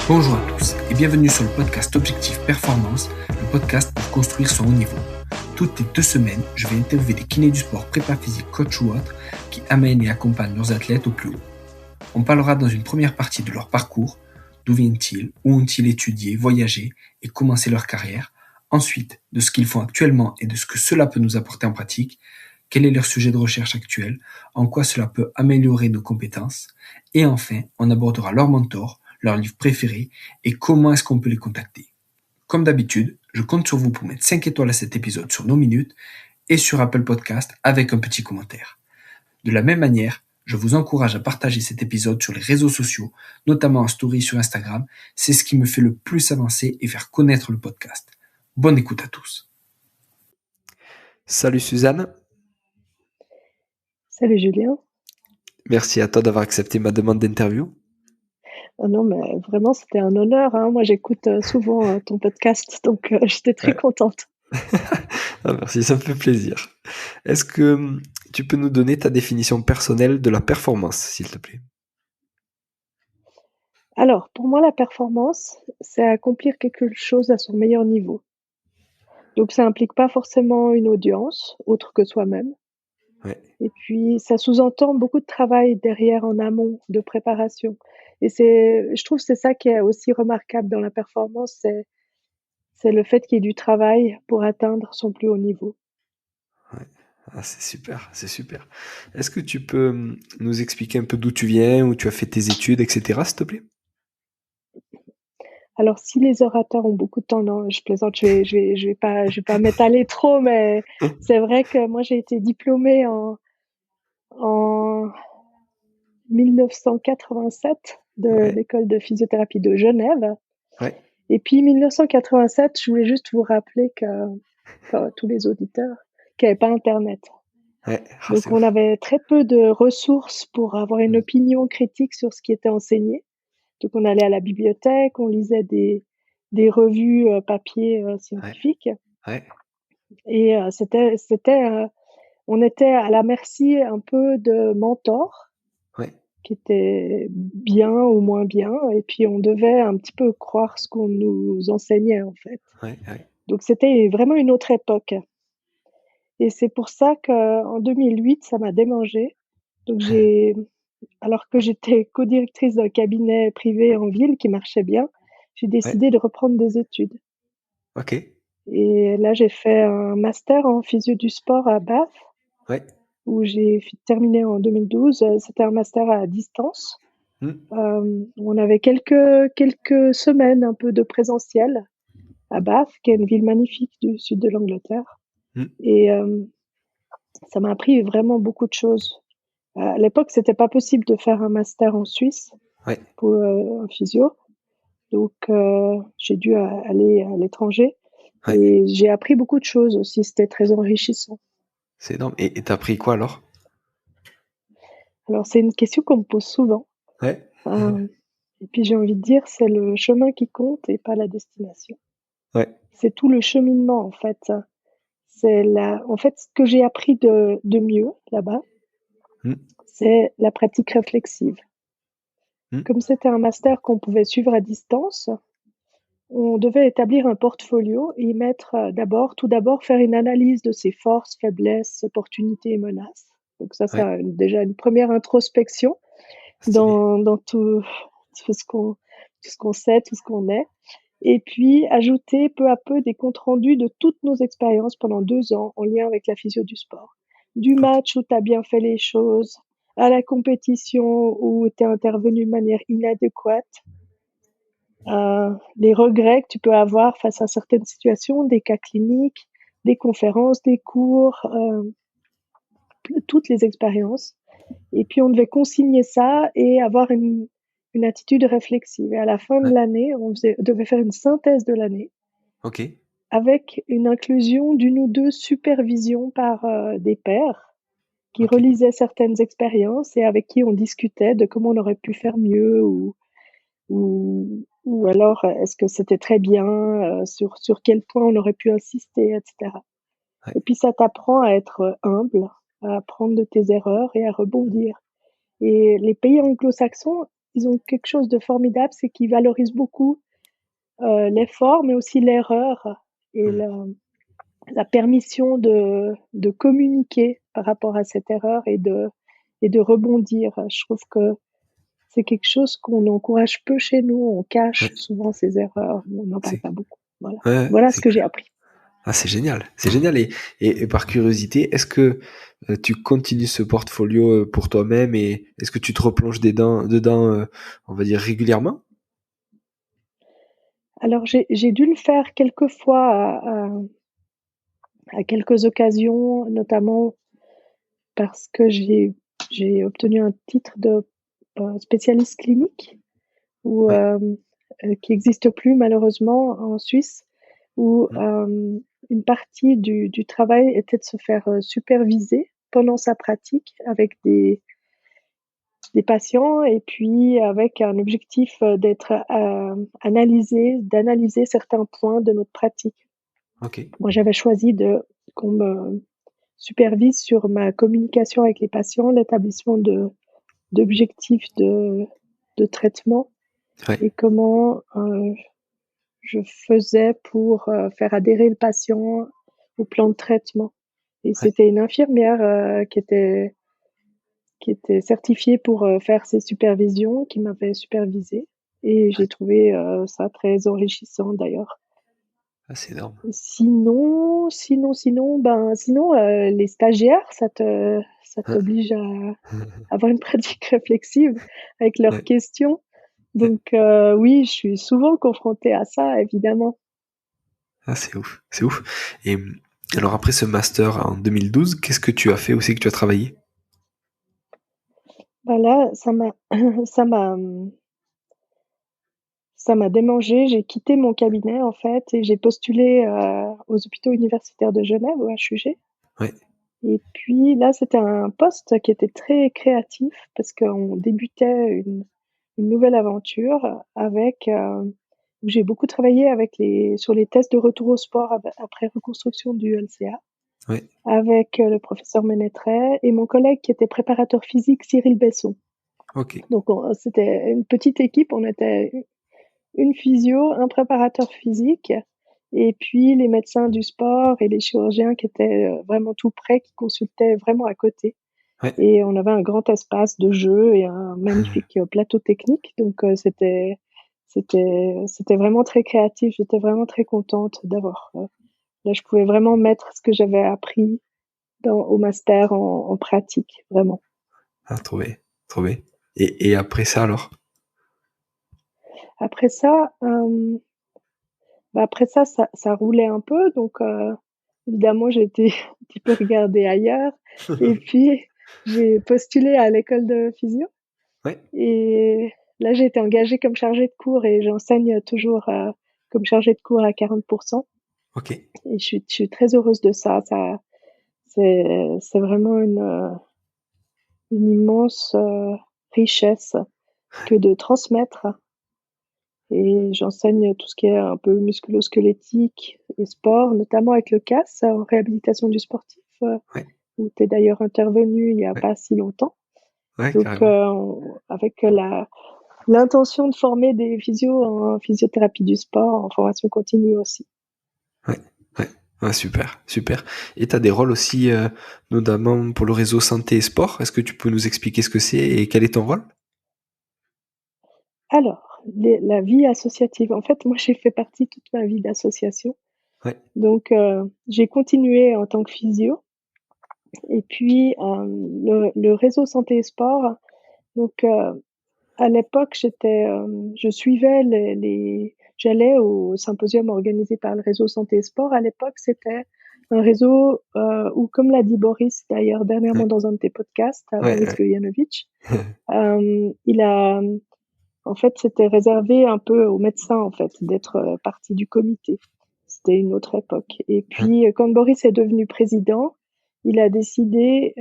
Bonjour à tous et bienvenue sur le podcast Objectif Performance, le podcast pour construire son haut niveau. Toutes les 2 semaines, je vais interviewer des kinés du sport, prépa physique, coach ou autres qui amènent et accompagnent leurs athlètes au plus haut. On parlera dans une première partie de leur parcours, d'où viennent-ils, où ont-ils étudié, voyagé et commencé leur carrière, ensuite de ce qu'ils font actuellement et de ce que cela peut nous apporter en pratique, quel est leur sujet de recherche actuel, en quoi cela peut améliorer nos compétences, et enfin, on abordera leur mentor, leur livre préféré et comment est-ce qu'on peut les contacter. Comme d'habitude, je compte sur vous pour mettre 5 étoiles à cet épisode sur nos minutes et sur Apple Podcast avec un petit commentaire. De la même manière, je vous encourage à partager cet épisode sur les réseaux sociaux, notamment en story sur Instagram. C'est ce qui me fait le plus avancer et faire connaître le podcast. Bonne écoute à tous. Salut Suzanne. Salut Julien. Merci à toi d'avoir accepté ma demande d'interview. Oh non, mais vraiment, c'était un honneur, hein. Moi, j'écoute souvent ton podcast, donc j'étais très contente. Ah, merci, ça me fait plaisir. Est-ce que tu peux nous donner ta définition personnelle de la performance, s'il te plaît? Alors, pour moi, la performance, c'est accomplir quelque chose à son meilleur niveau. Donc, ça implique pas forcément une audience, autre que soi-même. Ouais. Et puis, ça sous-entend beaucoup de travail derrière en amont, de préparation. Et je trouve que c'est ça qui est aussi remarquable dans la performance, c'est le fait qu'il y ait du travail pour atteindre son plus haut niveau. Ouais. Ah, c'est super, c'est super. Est-ce que tu peux nous expliquer un peu d'où tu viens, où tu as fait tes études, etc., s'il te plaît? Alors, si les orateurs ont beaucoup de temps, non, je plaisante, je vais pas m'étaler trop, mais c'est vrai que moi, j'ai été diplômée en 1987 de Ouais, l'école de physiothérapie de Genève. ouais, Et puis, 1987, je voulais juste vous rappeler enfin, tous les auditeurs, qu'il n'y avait pas Internet. ouais. Ah, c'est Donc, on ouf. avait très peu de ressources pour avoir une Mm. opinion critique sur ce qui était enseigné. Donc, on allait à la bibliothèque, on lisait des revues papier Ouais, scientifiques. ouais, Et on était à la merci un peu de mentors ouais, qui étaient bien ou moins bien. Et puis, on devait un petit peu croire ce qu'on nous enseignait, en fait. ouais, ouais. Donc, c'était vraiment une autre époque. Et c'est pour ça qu'en 2008, ça m'a démangé. Donc, alors que j'étais co-directrice d'un cabinet privé en ville qui marchait bien, j'ai Ouais, décidé de reprendre des études. ok, Et là, j'ai fait un master en physio du sport à Bath, ouais. où j'ai terminé en 2012. C'était un master à distance. Mm. On avait quelques semaines un peu de présentiel à Bath, qui est une ville magnifique du sud de l'Angleterre. Mm. Et ça m'a appris vraiment beaucoup de choses. À l'époque, c'était pas possible de faire un master en Suisse Ouais, pour un physio. Donc, j'ai dû aller à l'étranger. ouais. Et j'ai appris beaucoup de choses aussi. C'était très enrichissant. C'est énorme. Et t'as pris quoi alors? Alors, c'est une question qu'on me pose souvent. Ouais, Euh, et puis, j'ai envie de dire, c'est le chemin qui compte et pas la destination. ouais. C'est tout le cheminement, en fait. En fait, ce que j'ai appris de mieux là-bas, Mm. c'est la pratique réflexive. Mm. Comme c'était un master qu'on pouvait suivre à distance, on devait établir un portfolio et y mettre tout d'abord faire une analyse de ses forces, faiblesses, opportunités et menaces. Donc ça, Ouais, c'est déjà une première introspection stylé. dans tout ce qu'on sait, tout ce qu'on est. Et puis ajouter peu à peu des comptes rendus de toutes nos expériences pendant 2 ans en lien avec la physio du sport. Du Ok. match où tu as bien fait les choses, à la compétition où tu es intervenu de manière inadéquate, les regrets que tu peux avoir face à certaines situations, des cas cliniques, des conférences, des cours, toutes les expériences. Et puis on devait consigner ça et avoir une attitude réflexive. Et à la fin de Ouais, l'année, devait faire une synthèse de l'année ok. avec une inclusion d'une ou deux supervisions par des pairs qui Ok. relisaient certaines expériences et avec qui on discutait de comment on aurait pu faire mieux ou alors est-ce que c'était très bien, sur quel point on aurait pu insister, etc. Ouais, Et puis ça t'apprend à être humble, à apprendre de tes erreurs et à rebondir. Et les pays anglo-saxons, ils ont quelque chose de formidable, c'est qu'ils valorisent beaucoup, l'effort, mais aussi l'erreur et Mmh. la permission de communiquer par rapport à cette erreur et de rebondir. Je trouve que c'est quelque chose qu'on encourage peu chez nous. On cache Ouais, souvent ses erreurs, on n'en parle c'est pas beaucoup. Voilà. ouais, Voilà ce c'est que j'ai clair. appris. Ah, c'est génial, c'est génial. Et par curiosité, est-ce que tu continues ce portfolio pour toi-même et est-ce que tu te replonges dedans, on va dire régulièrement? Alors j'ai dû le faire quelques fois à quelques occasions, notamment parce que j'ai obtenu un titre de, spécialiste clinique ou Ouais, qui existe plus malheureusement en Suisse, où, mmh, une partie du travail était de se faire, superviser pendant sa pratique avec des patients et puis avec un objectif, d'être, d'analyser certains points de notre pratique. OK. Moi, j'avais choisi de qu'on me supervise sur ma communication avec les patients, l'établissement d'objectifs de traitement Ouais, et comment, je faisais pour, faire adhérer le patient au plan de traitement et ouais. c'était une infirmière, qui était certifiée pour, faire ces supervisions, qui m'avait supervisée et j'ai trouvé, ça très enrichissant d'ailleurs. Ah, c'est énorme. Sinon, les stagiaires, ça Hein. t'oblige à avoir une pratique réflexive avec leurs Ouais, questions. ouais. Donc oui, je suis souvent confrontée à ça évidemment. Ah, c'est ouf, c'est ouf. Et alors après ce master en 2012, qu'est-ce que tu as fait? Où c'est que tu as travaillé? Bah là, ça m'a, ça m'a démangé. J'ai quitté mon cabinet en fait et j'ai postulé, aux hôpitaux universitaires de Genève, au HUG Ouais, et puis là, c'était un poste qui était très créatif parce qu'on débutait une nouvelle aventure avec, où j'ai beaucoup travaillé avec les sur les tests de retour au sport après reconstruction du LCA ouais, avec, le professeur Ménétret et mon collègue qui était préparateur physique, Cyril Besson. OK. Donc c'était une petite équipe, on était une physio, un préparateur physique et puis les médecins du sport et les chirurgiens qui étaient, vraiment tout près, qui consultaient vraiment à côté Ouais. et on avait un grand espace de jeu et un magnifique, plateau technique donc c'était vraiment très créatif. J'étais vraiment très contente d'avoir, là je pouvais vraiment mettre ce que j'avais appris au master en pratique, vraiment. Ah, trop bien, trop bien. Et après ça alors? Après ça, après ça, ça roulait un peu, donc évidemment, j'ai été un petit peu regarder ailleurs et puis j'ai postulé à l'école de physio Ouais, et là, j'ai été engagée comme chargée de cours et j'enseigne toujours, comme chargée de cours à 40 OK. et je suis très heureuse de ça. C'est vraiment une immense, richesse que de transmettre et j'enseigne tout ce qui est un peu musculo-squelettique et sport, notamment avec le CAS, en réhabilitation du sportif, Ouais, où tu es d'ailleurs intervenu il y a ouais, pas si longtemps. ouais, Donc, carrément. avec l'intention de former des physios en physiothérapie du sport, en formation continue aussi. Ouais, ouais. Ouais, super, super. Et tu as des rôles aussi, notamment pour le réseau santé et sport. Est-ce que tu peux nous expliquer ce que c'est et quel est ton rôle? Alors, la vie associative, en fait, moi, j'ai fait partie toute ma vie d'association. Ouais, Donc, j'ai continué en tant que physio et puis, le réseau santé et sport, donc, à l'époque, je suivais j'allais au symposium organisé par le réseau santé et sport. À l'époque, c'était un réseau, où, comme l'a dit Boris d'ailleurs dernièrement ouais, dans un de tes podcasts, ouais, Boris ouais. Gojanovic, il a, en fait, c'était réservé un peu aux médecins, en fait, d'être, partie du comité. C'était une autre époque et Hein, puis, quand Boris est devenu président, il a décidé,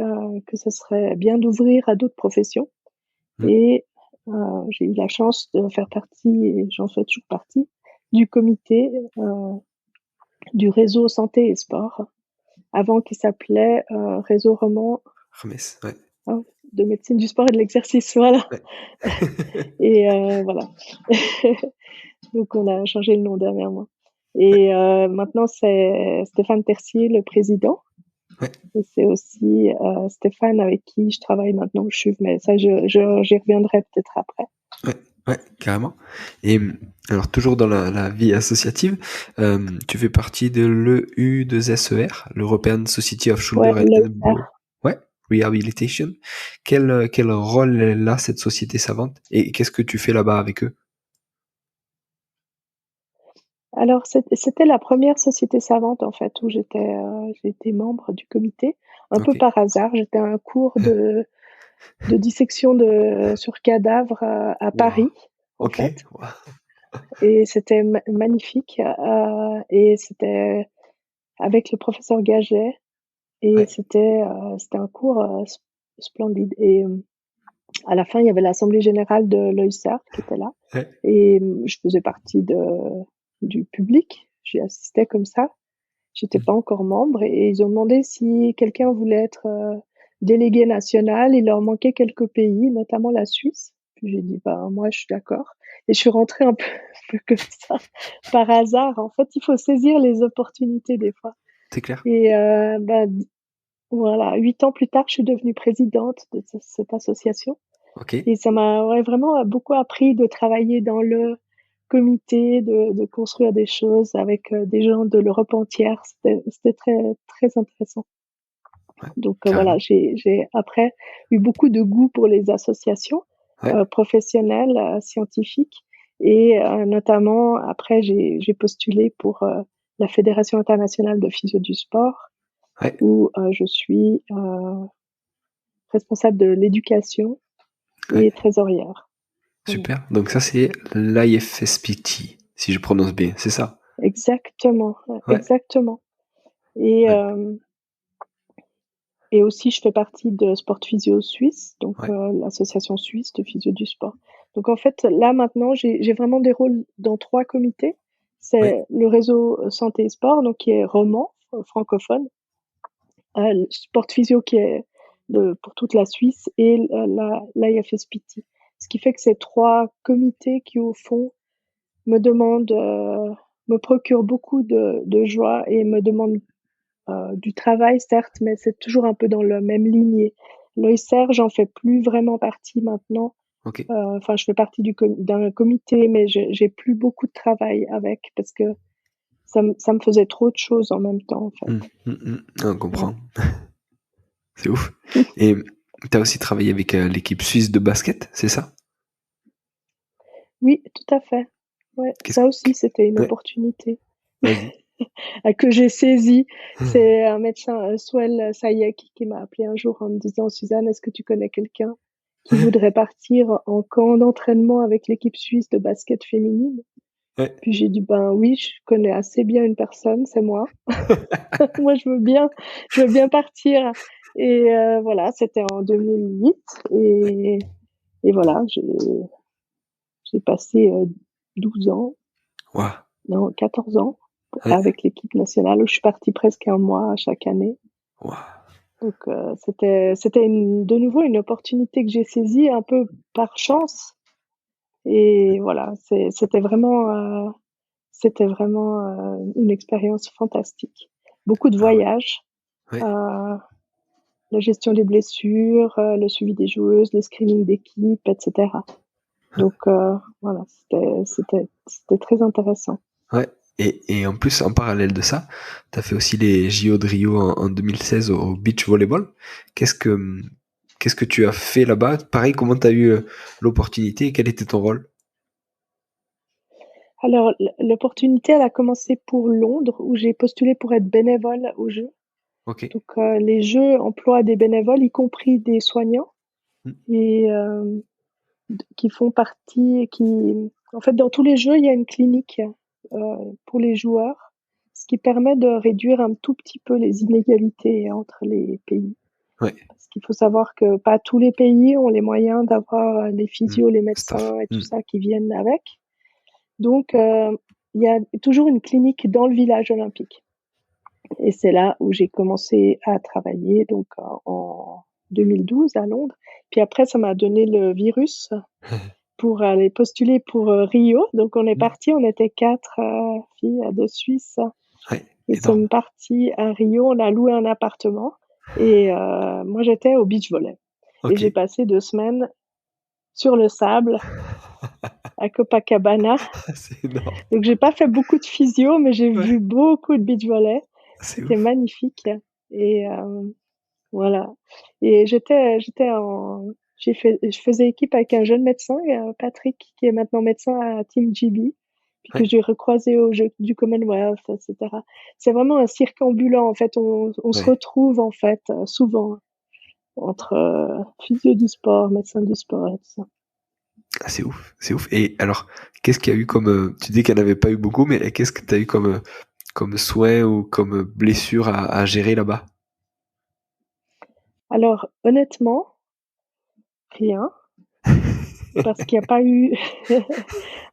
que ce serait bien d'ouvrir à d'autres professions mmh. et j'ai eu la chance de faire partie et j'en fais toujours partie, du comité, du réseau santé et sport, avant qu'il s'appelait, réseau roman Remesse, ouais. de médecine du sport et de l'exercice, voilà. Ouais. Et voilà. Donc on a changé le nom dernièrement. Et maintenant c'est Stéphane Tercier, le président. Ouais. Et c'est aussi Stéphane avec qui je travaille maintenant au CHUV, mais ça j'y reviendrai peut-être après. Ouais, carrément. Et alors, toujours dans la vie associative, tu fais partie de l'EU2SER, l'European Society of Ouais, Shoulder and l'EUR. Elbow ouais, Rehabilitation. Quel rôle elle a, cette société savante, et qu'est-ce que tu fais là-bas avec eux? Alors c'était la première société savante en fait où j'étais membre du comité, un peu Ok. par hasard. J'étais à un cours de dissection sur cadavres à Wow. Paris, en Ok. fait. Wow. Et c'était magnifique. Et c'était avec le professeur Gaget. Et Ouais. c'était un cours splendide. Et à la fin, il y avait l'Assemblée générale de l'OICER qui était là. Ouais. Et je faisais partie du public. J'y assistais comme ça. J'étais pas encore membre. Et ils ont demandé si quelqu'un voulait être délégué national. Il leur manquait quelques pays, notamment la Suisse. Puis j'ai dit, bah, moi, je suis d'accord. Et je suis rentrée un peu, un peu comme ça, par hasard. En fait, il faut saisir les opportunités des fois. C'est clair. Et bah, voilà, 8 ans plus tard, je suis devenue présidente de cette association. Ok. Et ça m'a vraiment beaucoup appris de travailler dans le comité, de construire des choses avec des gens de l'Europe entière. C'était très, très intéressant. Ouais. Donc voilà, Carrément. j'ai après eu beaucoup de goût pour les associations Ouais. professionnelles, scientifiques. Et notamment, après, j'ai postulé pour la Fédération internationale de physio du sport, Ouais. où je suis responsable de l'éducation Ouais. et trésorière. Voilà. Super. Donc ça, c'est l'IFSPT, si je prononce bien, c'est ça? Exactement, Ouais. exactement. Et, Ouais. et aussi, je fais partie de Sport Physio Suisse, donc Ouais. l'association suisse de physio du sport. Donc en fait, là maintenant, j'ai vraiment des rôles dans 3 comités. Ouais. C'est le réseau santé et sport, donc qui est roman, francophone, le Sport Physio qui est pour toute la Suisse et l'IFSPT. Ce qui fait que c'est 3 comités qui, au fond, me demandent, me procurent beaucoup de joie et me demandent du travail, certes, mais c'est toujours un peu dans la même lignée. L'OICER, j'en fais plus vraiment partie maintenant. Ok. Enfin, je fais partie d'un comité, mais j'ai plus beaucoup de travail avec parce que ça me faisait trop de choses en même temps, en fait. On Ouais. comprend. C'est ouf. Et tu as aussi travaillé avec l'équipe suisse de basket, c'est ça? Oui, tout à fait. Ouais, Qu'est-ce ça aussi, que... c'était une Ouais, opportunité vas-y. que j'ai saisie. C'est un médecin, Souel Sayek, qui m'a appelé un jour en me disant, Suzanne, est-ce que tu connais quelqu'un qui voudrait partir en camp d'entraînement avec l'équipe suisse de basket féminine? Ouais. Puis j'ai dit, ben oui, je connais assez bien une personne, c'est moi. Moi, je veux bien partir. Et voilà, c'était en 2008. Ouais. Et voilà, j'ai passé 12 ans, Waouh. non, 14 ans Ouais. avec l'équipe nationale où je suis partie presque un mois à chaque année. Waouh. Donc c'était de nouveau une opportunité que j'ai saisie un peu par chance. Et voilà, c'était vraiment une expérience fantastique. Beaucoup de Ah ouais. voyages, Ouais. la gestion des blessures, le suivi des joueuses, les screenings d'équipe, etc. Donc voilà, c'était très intéressant. Ouais. Et en plus, en parallèle de ça, tu as fait aussi les JO de Rio en 2016 au beach volleyball. Qu'est-ce que, qu'est-ce que tu as fait là-bas? Pareil, comment tu as eu l'opportunité et quel était ton rôle? Alors l'opportunité, elle a commencé pour Londres où j'ai postulé pour être bénévole aux Jeux. Ok. Donc les Jeux emploient des bénévoles, y compris des soignants, Mm. et qui font partie, en fait, dans tous les Jeux, il y a une clinique pour les joueurs, ce qui permet de réduire un tout petit peu les inégalités entre les pays. Ouais. Parce qu'il faut savoir que pas tous les pays ont les moyens d'avoir les Mm. physios, les Staff. médecins et tout Mm. ça qui viennent avec. Donc, il y a toujours une clinique dans le village olympique. Et c'est là où j'ai commencé à travailler, donc 2012 à Londres. Puis après, ça m'a donné le virus pour aller postuler pour Rio. Donc on est parti, on était 4 filles de Suisse Ouais, et énorme. sommes partis à Rio. On a loué un appartement et moi j'étais au beach volley et Ok. j'ai passé 2 semaines sur le sable à Copacabana. C'est énorme. Donc j'ai pas fait beaucoup de physio, mais j'ai Ouais, vu beaucoup de beach volley. c'est C'était ouf. magnifique et voilà et je faisais équipe avec un jeune médecin, Patrick, qui est maintenant médecin à Team GB, puis que Ouais, j'ai recroisé aux Jeux du Commonwealth, et cetera. C'est vraiment un cirque ambulant, en fait. On se ouais. retrouve, en fait, souvent entre physio du sport, médecin du sport et tout ça. Ah, c'est ouf, c'est ouf. Et alors, qu'est-ce qu'il y a eu comme... tu dis qu'il n'y en avait pas eu beaucoup, mais qu'est-ce que tu as eu comme soin ou comme blessure à gérer là-bas? Alors, honnêtement, rien, parce qu'il y a pas eu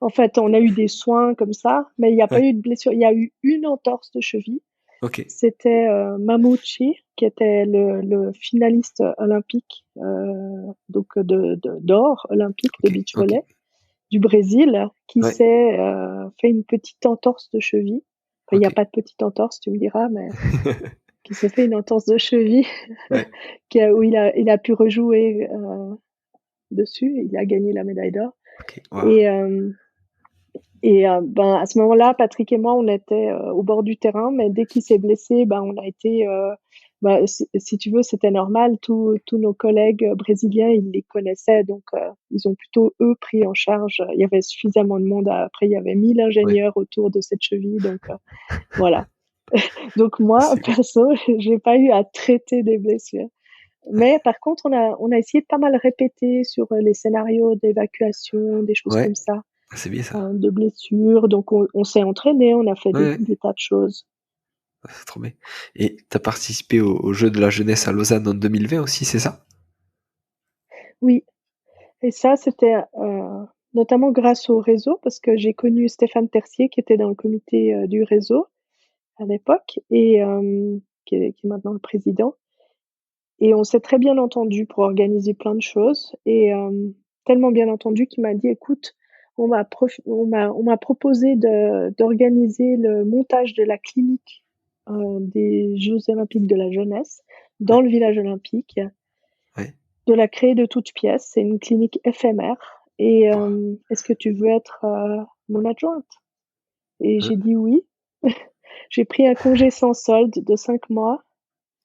en fait, on a eu des soins comme ça, mais il y a pas Ouais, eu de blessure. Il y a eu une entorse de cheville. ok. C'était Mamouchi, qui était le finaliste olympique, donc d'or olympique de Ok, beach ok. volley du Brésil, qui Ouais, s'est fait une petite entorse de cheville. Enfin, il n'y ok. a pas de petite entorse, tu me diras, mais qui s'est fait une entorse de cheville Ouais, où il a pu rejouer dessus. Il a gagné la médaille d'or. ok. Waouh. Et, ben, à ce moment-là, Patrick et moi, on était au bord du terrain, mais dès qu'il s'est blessé, ben, on a été, bah, si tu veux, c'était normal. Tous nos collègues brésiliens, ils les connaissaient, donc ils ont plutôt, eux, pris en charge. Il y avait suffisamment de monde. Après, il y avait 1000 Ouais, ingénieurs autour de cette cheville, donc voilà. Donc moi, c'est ouf. perso, j'ai pas eu à traiter des blessures. Mais par contre, on a essayé de pas mal répéter sur les scénarios d'évacuation, des choses Ouais, comme ça, c'est bien ça. de blessures. Donc on s'est entraîné, on a fait Ouais, ouais, des tas de choses. c'est trop bien. Et tu as participé au Jeux de la jeunesse à Lausanne en 2020 aussi, c'est ça? Oui, et ça, c'était notamment grâce au réseau, parce que j'ai connu Stéphane Tercier qui était dans le comité du réseau à l'époque et qui est maintenant le président. Et on s'est très bien entendu pour organiser plein de choses et tellement bien entendu qu'il m'a dit: «Écoute, on m'a proposé d'organiser le montage de la clinique, des Jeux olympiques de la jeunesse dans Ouais, le village olympique, ouais. de la créer de toutes pièces. C'est une clinique éphémère et Waouh. est-ce que tu veux être, mon adjointe?» Et Hein. j'ai dit: «Oui». J'ai pris un congé sans solde de 5 mois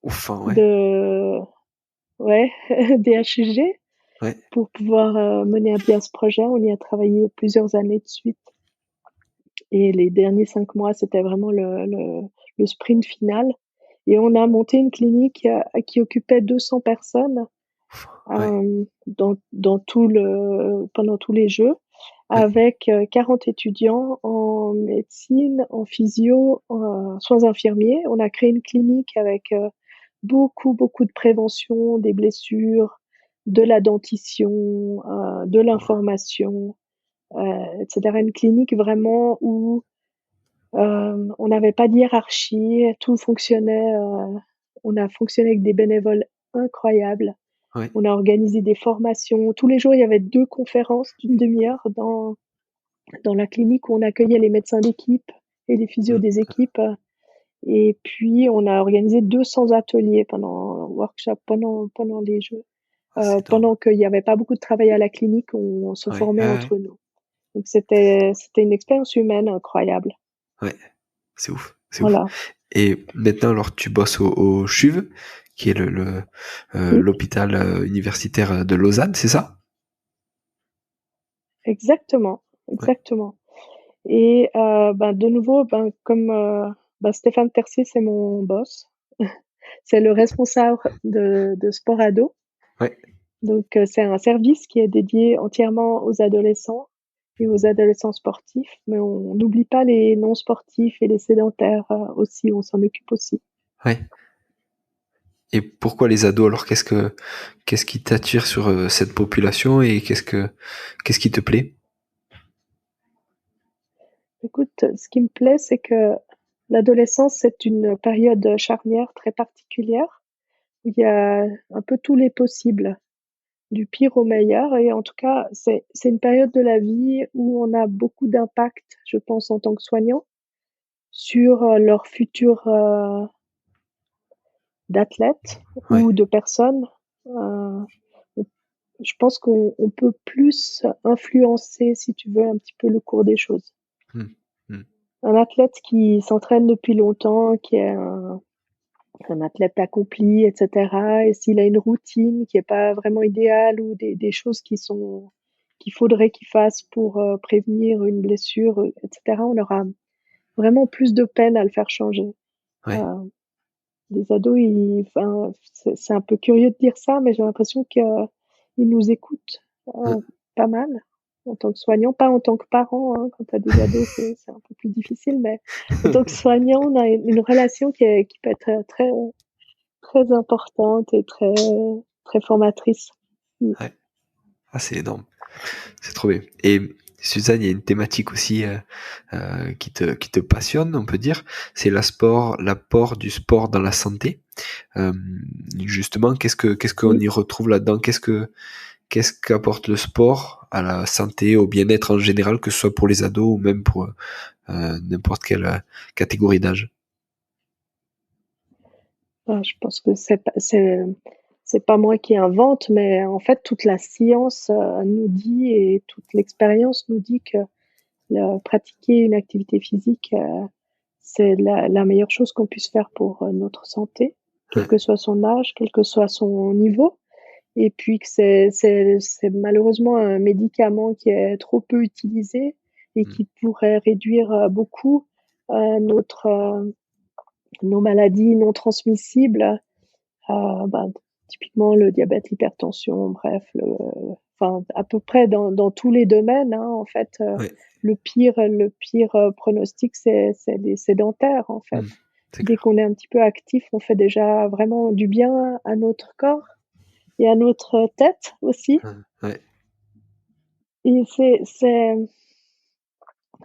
Ouf, hein, ouais. de ouais, DHUG Ouais. pour pouvoir mener à bien ce projet. On y a travaillé plusieurs années de suite et les derniers 5 mois, c'était vraiment le sprint final et on a monté une clinique qui occupait 200 personnes Ouais, pendant tous les Jeux, ouais. avec 40 étudiants en médecine, en physio, en soins infirmiers. On a créé une clinique avec beaucoup de prévention des blessures, de la dentition, de Waouh. l'information, et cetera. Une clinique vraiment où, on n'avait pas de hiérarchie, tout fonctionnait, on a fonctionné avec des bénévoles incroyables. Ouais. On a organisé des formations. Tous les jours, il y avait 2 conférences d'1/2 heure dans la clinique où on accueillait les médecins d'équipe et les physios Mmh. des équipes, et puis on a organisé 200 ateliers pendant les Jeux. Ah, c'est énorme. Pendant qu'il y avait pas beaucoup de travail à la clinique, on se Ouais, formait ouais, ouais. entre nous. Donc c'était une expérience humaine incroyable. Ouais. C'est ouf, c'est ouf. Voilà. Et maintenant, alors, tu bosses au CHUV, qui est Oui, l'hôpital universitaire de Lausanne, c'est ça? exactement, Ouais. exactement. Et ben, de nouveau, ben, comme, ben, Stéphane Tercier, c'est mon boss. C'est le responsable de sport ado. Ouais. Donc c'est un service qui est dédié entièrement aux adolescents et aux adolescents sportifs, mais on n'oublie pas les non sportifs et les sédentaires, aussi, on s'en occupe aussi. Ouais. Et pourquoi les ados? Alors, qu'est-ce qui t'attire sur cette population et qu'est-ce qui te plaît? Écoute, ce qui me plaît, c'est que l'adolescence, c'est une période charnière très particulière il y a un peu tous les possibles, du pire au meilleur et en tout cas, c'est une période de la vie où on a beaucoup d'impact, je pense, en tant que soignant sur, leur futur, d'athlètes Ouais. ou de personnes. On Je pense qu'on peut plus influencer, si tu veux, un petit peu le cours des choses. Mm. Mm. Un athlète qui s'entraîne depuis longtemps, qui est un athlète accompli et cetera et s'il a une routine qui est pas vraiment idéale ou des choses qu'il faudrait qu'il fasse pour, prévenir une blessure, et cetera, on aura vraiment plus de peine à le faire changer. Ouais. Heu, les ados, enfin, c'est un peu curieux de dire ça, mais j'ai l'impression qu'ils nous écoutent, Hein. pas mal en tant que soignant, pas en tant que parent, hein. Quand tu as des ados, c'est un peu plus difficile, mais en tant que soignant, on a une relation qui peut être, très très importante et très formatrice. Mmh. Ouais. Ah, c'est énorme. C'est trop bien. Et Suzanne, il y a une thématique aussi qui te passionne, on peut dire. C'est l'apport du sport dans la santé. Euh, Justement, qu'est-ce qu'on Oui. y retrouve là-dedans? Qu'est-ce qu'apporte le sport à la santé, au bien-être en général, que ce soit pour les ados ou même pour n'importe quelle catégorie d'âge? Je pense que c'est pas moi qui invente, mais en fait, toute la science, nous dit et toute l'expérience nous dit que pratiquer une activité physique, c'est la meilleure chose qu'on puisse faire pour, notre santé, quel Ouais. que soit son âge, quel que soit son niveau et puis que c'est malheureusement un médicament qui est trop peu utilisé et Mm. qui pourrait réduire, beaucoup, notre, nos maladies non transmissibles, bah, typiquement le diabète, l'hypertension, bref, enfin à peu près dans tous les domaines, hein, en fait, Ouais. le pire, pronostic, c'est les sédentaires, en fait. Mm. C'est Dès clair. qu'on est un petit peu actif, on fait déjà vraiment du bien à notre corps et à notre tête aussi Ouais. et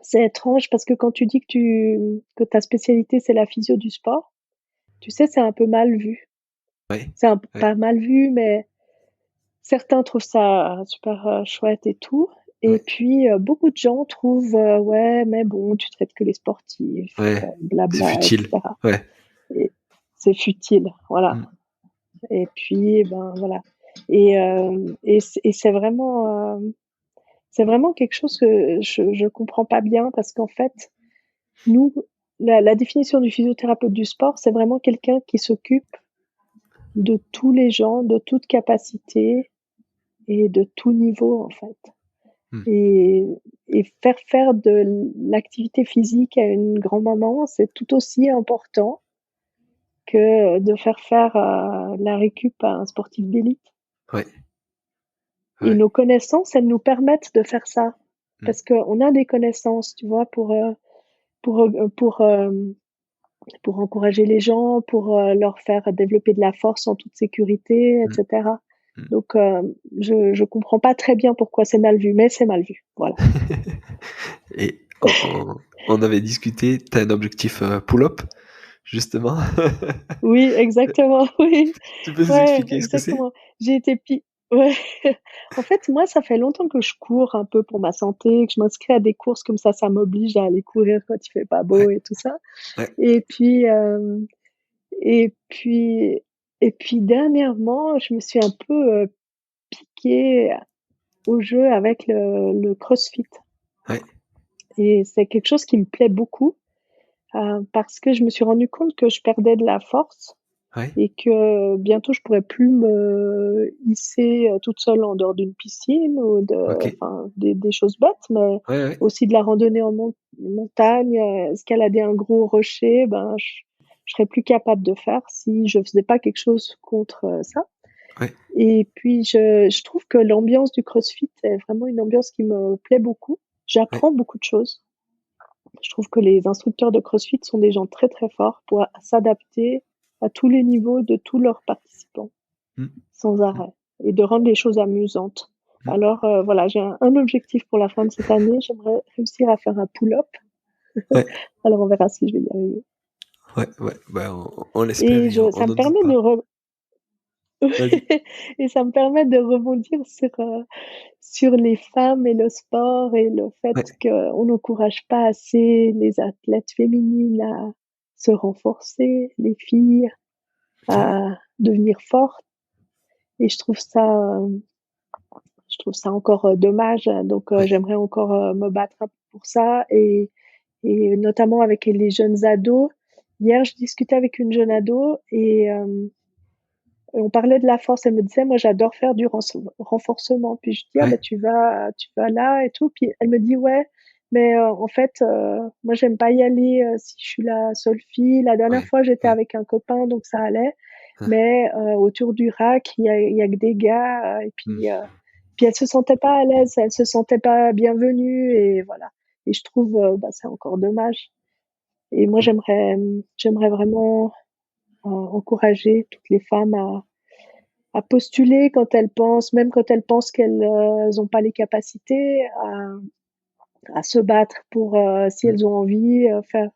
c'est étrange parce que quand tu dis que ta spécialité, c'est la physio du sport, tu sais, c'est un peu mal vu. Ouais. C'est un p Ouais. pas mal vu, mais certains trouvent ça super, chouette et tout et Ouais. puis, beaucoup de gens trouvent, «Ouais, mais bon, tu traites que les sportifs, Ouais. C'est blabla et futile. cetera» Ouais. et c'est futile, voilà Mm. et puis, ben, voilà et c'est vraiment quelque chose que je comprends pas bien parce qu'en fait, nous, la définition du physiothérapeute du sport, c'est vraiment quelqu'un qui s'occupe de tous les gens, de toute capacité et de tout niveau, en fait. Mm. Et faire de l'activité physique à une grand-maman, c'est tout aussi important que de faire, la récup à un sportif d'élite. Ouais. Et Ouais. nos connaissances, elles nous permettent de faire ça. Mm. Parce qu'on a des connaissances, tu vois, pour, pour encourager les gens, pour, leur faire développer de la force en toute sécurité et Mm. cetera. Mm. Donc, je comprends pas très bien pourquoi c'est mal vu, mais c'est mal vu, voilà. Et on avait discuté, tu as un objectif pull-up, justement. Oui, exactement, oui. Tu peux nous Ouais, expliquer ce que c'est? exactement. J'ai été pi ouais. En fait, moi, ça fait longtemps que je cours un peu pour ma santé, que je m'inscris à des courses comme ça m'oblige à aller courir quand il fait pas beau Ouais, et tout ça. ouais, Et puis, et puis et puis dernièrement, je me suis un peu, piquée au jeu avec le CrossFit ouais, et c'est quelque chose qui me plaît beaucoup, parce que je me suis rendu compte que je perdais de la force ouais. et que bientôt je pourrais plus me hisser, toute seule en dehors d'une piscine ou OK. enfin des choses bêtes, mais Ouais, ouais, aussi de la randonnée en montagne, escalader un gros rocher, ben, je serais plus capable de faire si je faisais pas quelque chose contre, ça ouais. et puis je trouve que l'ambiance du CrossFit est vraiment une ambiance qui me plaît beaucoup. Ouais. J'apprends beaucoup de choses. Je trouve que les instructeurs de CrossFit sont des gens très, très forts pour s'adapter à tous les niveaux de tous leurs participants, Mmh, sans mmh, arrêt et de rendre les choses amusantes. mmh. Alors, voilà, j'ai un objectif pour la fin de cette année, j'aimerais réussir à faire un pull-up. Ouais, Alors on verra si je vais y arriver ouais, ouais. Bah, on l'espère et et je on ça me n'en doute permet pas. Vas-y. Et ça me permet de rebondir sur les femmes et le sport et le fait Ouais, qu'on n'encourage pas assez les athlètes féminines à se renforcer, les filles ouais, à devenir fortes. Et je trouve ça encore dommage. Donc, ouais, j'aimerais encore me battre un peu pour ça et notamment avec les jeunes ados. Hier, je discutais avec une jeune ado et on parlait de la force. Elle me disait, moi, j'adore faire du renforcement. Puis je dis, ah, bah, ouais, tu vas là et tout. Puis elle me dit, ouais, mais en fait, moi, j'aime pas y aller si je suis la seule fille. La dernière ouais, fois, j'étais ouais. avec un copain, donc ça allait. Hein, Mais autour du rack, il y a que des gars. Et hmm, puis elle se sentait pas à l'aise, elle se sentait pas bienvenue. Et voilà. Et je trouve, bah, c'est encore dommage. Et moi, hmm, j'aimerais vraiment encourager toutes les femmes à postuler quand elles pensent, même quand elles pensent qu'elles n'ont pas les capacités, à se battre pour, si hmm, elles ont envie, faire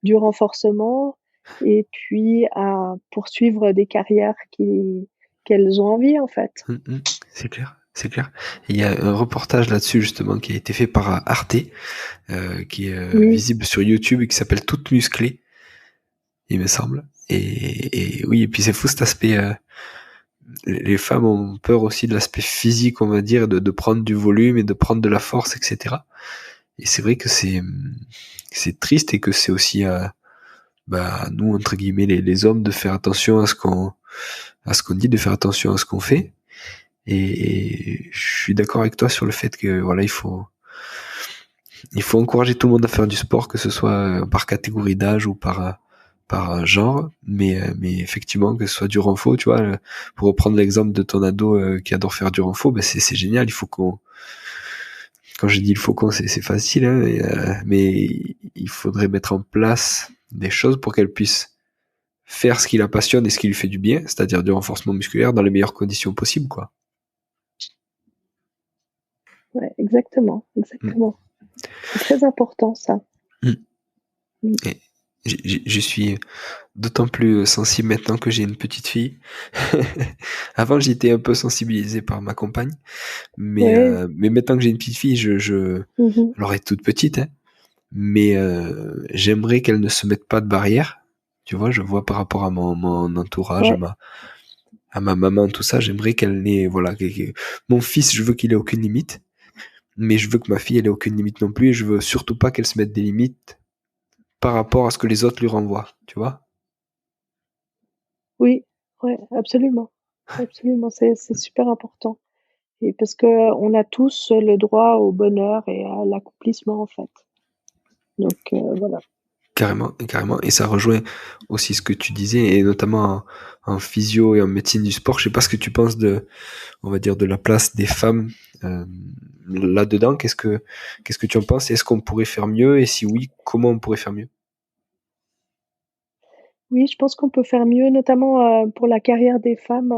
du renforcement et puis à poursuivre des carrières qu'elles ont envie en fait. hmm, hmm. C'est clair, c'est clair. Il y a un reportage là-dessus justement qui a été fait par Arte, qui est Oui, visible sur YouTube et qui s'appelle Toute musclée, il me semble. Et oui, et puis c'est fou cet aspect. Les femmes ont peur aussi de l'aspect physique, on va dire, de prendre du volume et de prendre de la force, etc. Et c'est vrai que c'est triste et que c'est aussi bah, nous entre guillemets les hommes de faire attention à ce qu'on dit, de faire attention à ce qu'on fait. Et je suis d'accord avec toi sur le fait que voilà, il faut encourager tout le monde à faire du sport, que ce soit par catégorie d'âge ou par genre, mais effectivement que ce soit du renfo, tu vois, pour reprendre l'exemple de ton ado qui adore faire du renfo, ben c'est génial. Il faut qu'on, quand j'ai dit il faut qu'on, c'est facile, hein, mais il faudrait mettre en place des choses pour qu'elle puisse faire ce qui la passionne et ce qui lui fait du bien, c'est-à-dire du renforcement musculaire dans les meilleures conditions possibles, quoi. ouais, exactement, Mm. exactement. C'est très important ça. Mm. Mm. Et je suis d'autant plus sensible maintenant que j'ai une petite fille. Avant, j'étais un peu sensibilisé par ma compagne, Ouais. mais maintenant que j'ai une petite fille, Mhm. alors elle est toute petite, hein, mais j'aimerais qu'elle ne se mette pas de barrière. Tu vois, je vois par rapport à mon entourage, Ouais. à ma maman, tout ça, j'aimerais qu'elle n'ait, voilà, mon fils, je veux qu'il ait aucune limite, mais je veux que ma fille, elle ait aucune limite non plus, et je veux surtout pas qu'elle se mette des limites par rapport à ce que les autres lui renvoient, tu vois. Oui, ouais, absolument. Absolument, c'est super important. Et parce que on a tous le droit au bonheur et à l'accomplissement en fait. Donc voilà. Carrément, carrément. Et ça rejoint aussi ce que tu disais, et notamment en physio et en médecine du sport. Je sais pas ce que tu penses on va dire, de la place des femmes euh, là-dedans. Qu'est-ce que tu en penses? Est-ce qu'on pourrait faire mieux? Et si oui, comment on pourrait faire mieux? Oui, je pense qu'on peut faire mieux, notamment pour la carrière des femmes,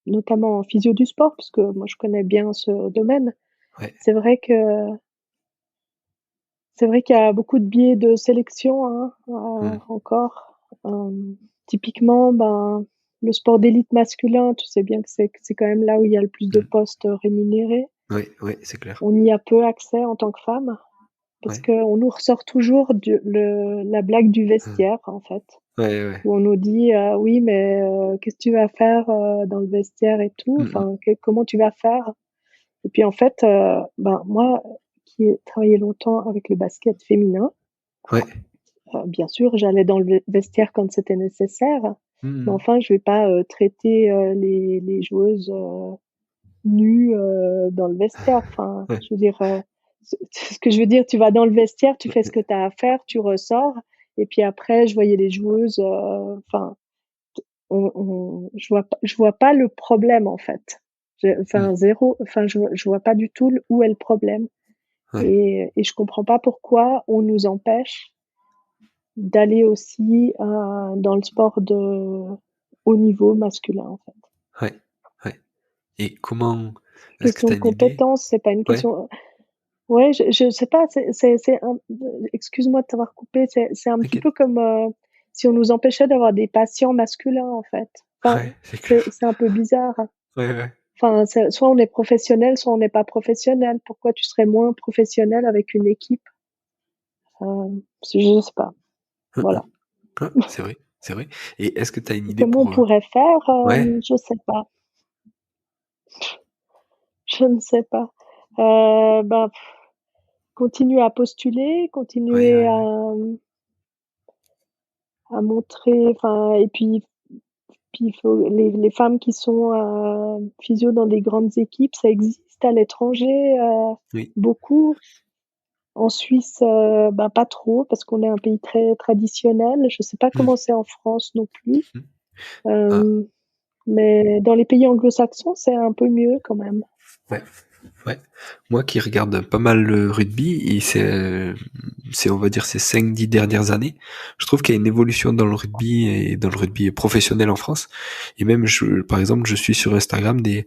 notamment en physio du sport, parce que moi je connais bien ce domaine. Ouais. C'est vrai que c'est vrai qu'il y a beaucoup de biais de sélection hein, Hmm. encore. Typiquement, ben le sport d'élite masculin, tu sais bien que c'est quand même là où il y a le plus de Hmm. postes rémunérés. Ouais, ouais, c'est clair. On y a peu accès en tant que femme. Parce Ouais. qu'on nous ressort toujours la blague du Hmm. vestiaire, en fait, Ouais, ouais. où on nous dit oui, mais qu'est-ce que tu vas faire dans le vestiaire et tout, Hmm, hmm. enfin, comment tu vas faire? Et puis en fait, ben, moi qui ai travaillé longtemps avec le basket féminin, Ouais. bien sûr, j'allais dans le vestiaire quand c'était nécessaire, mais Hmm. enfin, je vais pas traiter les joueuses nues dans le vestiaire. Enfin, Ouais. je veux dire, ce que je veux dire, tu vas dans le vestiaire, tu fais ce que tu as à faire, tu ressors. Et puis après, je voyais les joueuses, enfin, je vois pas le problème en fait. Hmm. Enfin, zéro, enfin, je vois pas du tout où est le problème. Ouais. Et je comprends pas pourquoi on nous empêche d'aller aussi dans le sport de haut niveau masculin en fait. Ouais. Ouais. Et comment, est-ce que Question tu de as une idée? compétence, c'est pas une Ouais. question. Ouais, je sais pas, c'est un excuse-moi de t'avoir coupé, c'est un petit T'inquiète. peu comme, si on nous empêchait d'avoir des patients masculins, en fait. Enfin, Ouais, c'est clair. c'est un peu bizarre. Ouais, ouais. Enfin, soit on est professionnel, soit on n'est pas professionnel. Pourquoi tu serais moins professionnel avec une équipe? Je sais pas. Hein, hein. Voilà. Ah, c'est vrai, c'est vrai. Et est-ce que tu as une idée Comment on pour... pourrait faire? Ouais, Je sais pas. Je ne sais pas. Ben, continuer à postuler, ouais, continuer ouais, ouais. à montrer, enfin, et puis il faut les femmes qui sont physio dans des grandes équipes, ça existe à l'étranger, Oui. beaucoup. En Suisse, ben, pas trop parce qu'on est un pays très traditionnel. Je sais pas Hmm. comment c'est en France non plus. Hmm. Ah, Euh, mais dans les pays anglo-saxons, c'est un peu mieux quand même. ouais. Ouais. Moi qui regarde pas mal le rugby, et c'est on va dire ces 5-10 dernières années, je trouve qu'il y a une évolution dans le rugby et dans le rugby professionnel en France. Et même, par exemple, je suis sur Instagram des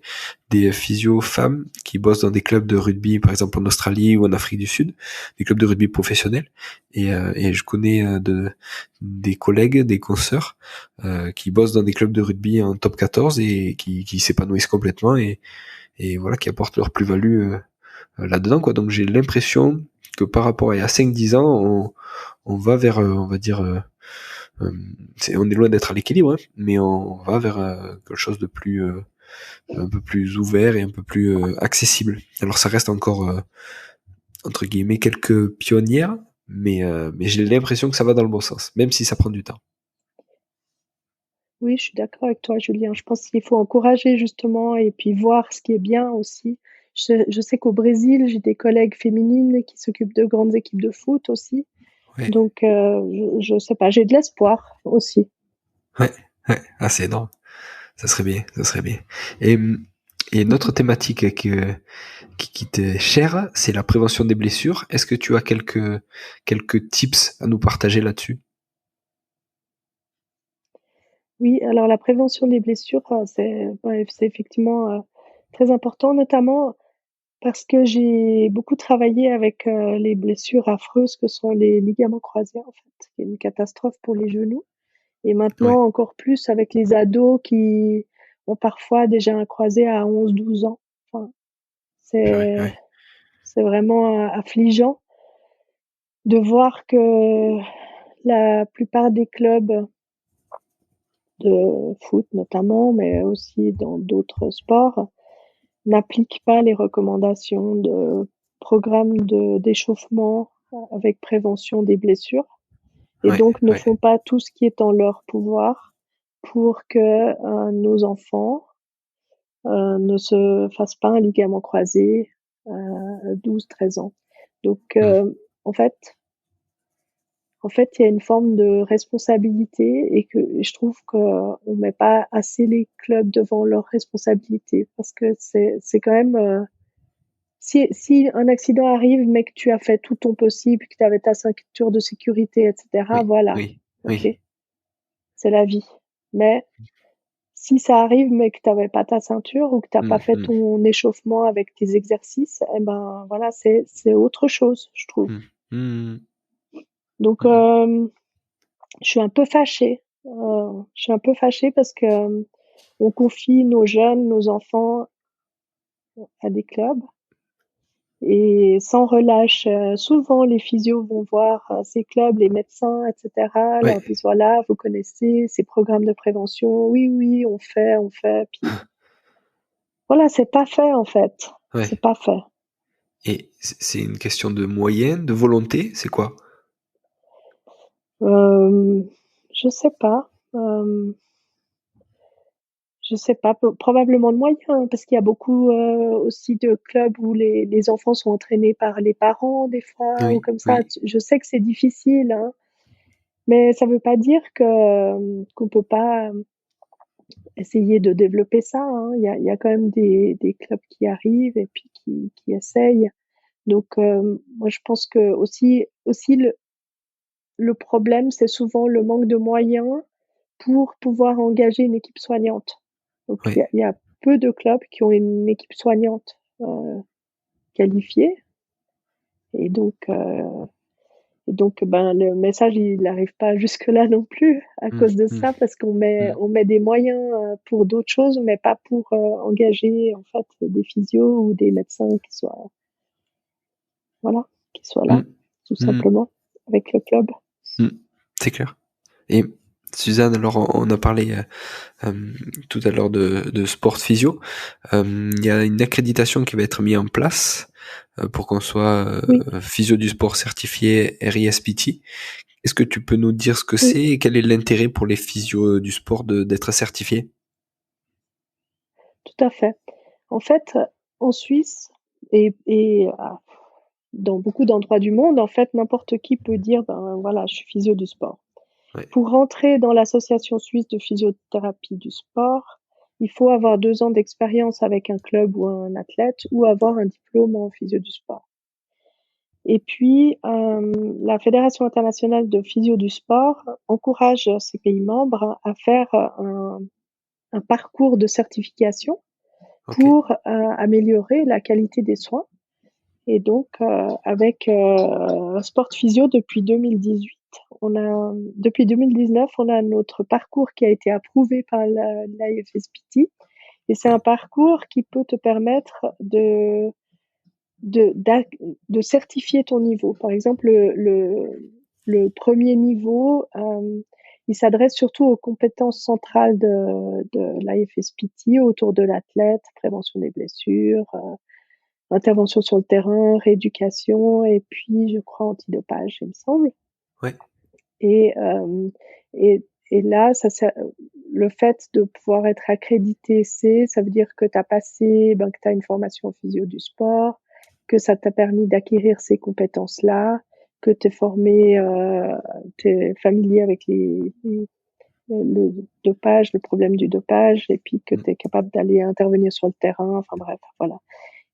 physios femmes qui bossent dans des clubs de rugby, par exemple en Australie ou en Afrique du Sud, des clubs de rugby professionnels. Et je connais des collègues, des consoeurs qui bossent dans des clubs de rugby en top 14 et qui s'épanouissent complètement et voilà, qui apportent leur plus-value là-dedans, quoi. Donc j'ai l'impression que par rapport à il y a 5-10 ans, on va vers, on va dire, on est loin d'être à l'équilibre, hein, mais on va vers quelque chose de plus, un peu plus ouvert et un peu plus accessible. Alors ça reste encore, entre guillemets, quelques pionnières, mais j'ai l'impression que ça va dans le bon sens, même si ça prend du temps. Oui, je suis d'accord avec toi, Julien. Je pense qu'il faut encourager justement et puis voir ce qui est bien aussi. Je sais qu'au Brésil, j'ai des collègues féminines qui s'occupent de grandes équipes de foot aussi. Ouais, Donc, je sais pas, j'ai de l'espoir aussi. ouais, ouais. Ah, c'est énorme. Ça serait bien, ça serait bien. Et, et une autre thématique qui t'est chère, c'est la prévention des blessures. Est-ce que tu as quelques tips à nous partager là-dessus? Oui, alors la prévention des blessures, c'est ouais, c'est effectivement, très important, notamment parce que j'ai beaucoup travaillé avec, les blessures affreuses que sont les ligaments croisés, en fait, qui est une catastrophe pour les genoux et Ouais, maintenant encore plus avec les ados qui ont parfois déjà un croisé à 11, 12 ans. Enfin, ouais, c'est ouais, c'est vraiment, affligeant de voir que la plupart des clubs de foot notamment, mais aussi dans d'autres sports, n'appliquent pas les recommandations de programmes d'échauffement avec prévention des blessures et ouais, donc ne ouais. font pas tout ce qui est en leur pouvoir pour que nos enfants ne se fassent pas un ligament croisé à 12, 13 ans. Donc, Hmm, en fait, il y a une forme de responsabilité et que je trouve qu'on met pas assez les clubs devant leurs responsabilités parce que c'est quand même si un accident arrive, mais que tu as fait tout ton possible, que tu avais ta ceinture de sécurité, etc. oui, Voilà, oui, ok, oui. c'est la vie. Mais si ça arrive, mais que tu n'avais pas ta ceinture ou que tu n'as Hmm, pas fait hmm, ton échauffement avec tes exercices, eh ben voilà, c'est autre chose, je trouve. hmm, hmm, Donc hmm, je suis un peu fâchée. Je suis un peu fâchée parce que on confie nos jeunes, nos enfants à des clubs et sans relâche. Souvent, les physios vont voir ces clubs, les médecins, etc. ouais, Leur disent voilà, vous connaissez ces programmes de prévention. Oui, oui, on fait, on fait. Puis voilà, c'est pas fait en fait. ouais. C'est pas fait. Et c'est une question de moyens, de volonté, c'est quoi? Euh, je sais pas. Je sais pas, probablement de moyens, hein, parce qu'il y a beaucoup aussi de clubs où les enfants sont entraînés par les parents des fois ou Oui, comme ça. oui. Je sais que c'est difficile, hein, mais ça veut pas dire que qu'on peut pas essayer de développer ça. Hein. Il y a quand même des clubs qui arrivent et puis qui essayent. Donc moi je pense que aussi le problème c'est souvent le manque de moyens pour pouvoir engager une équipe soignante. Donc Oui. il y a peu de clubs qui ont une équipe soignante qualifiée et donc Et donc, le message, il n'arrive pas jusque-là non plus à Mmh, cause de mmh, ça, parce mmh. on met des moyens pour d'autres choses, mais pas pour engager en fait des physios ou des médecins voilà, qui soient là, Mmh. tout Mmh. simplement, avec le club. Mmh. C'est clair. Et Suzanne, alors on a parlé tout à l'heure de sport physio. Il y a une accréditation qui va être mise en place pour qu'on soit Oui, physio du sport certifié RISPT. Est-ce que tu peux nous dire ce que oui, c'est et quel est l'intérêt pour les physios du sport d'être certifiés? tout à fait. En fait, en Suisse et dans beaucoup d'endroits du monde, en fait, n'importe qui peut dire: «Ben, voilà, je suis physio du sport». Ouais, Pour rentrer dans l'association suisse de physiothérapie du sport, il faut avoir 2 ans d'expérience avec un club ou un athlète ou avoir un diplôme en physio du sport. Et puis, la Fédération internationale de physio du sport encourage ses pays membres à faire un parcours de certification ok, pour, améliorer la qualité des soins. Et donc, avec, Sport Physio depuis 2018, depuis 2019, on a notre parcours qui a été approuvé par l'IFSPT, et c'est un ouais, parcours qui peut te permettre de d'ac de certifier ton niveau. Par exemple, le 1er niveau, il s'adresse surtout aux compétences centrales de l'IFSPT autour de l'athlète, prévention des blessures, intervention sur le terrain, rééducation et puis je crois antidopage, il me semble. ouais, Et hem et là, le fait de pouvoir être accrédité ça veut dire que tu as passé, que tu as une formation en physio du sport, que ça t'a permis d'acquérir ces compétences-là, que tu es formé, tu es familier avec le dopage, le problème du dopage et puis que mm, tu es capable d'aller intervenir sur le terrain, enfin bref, voilà.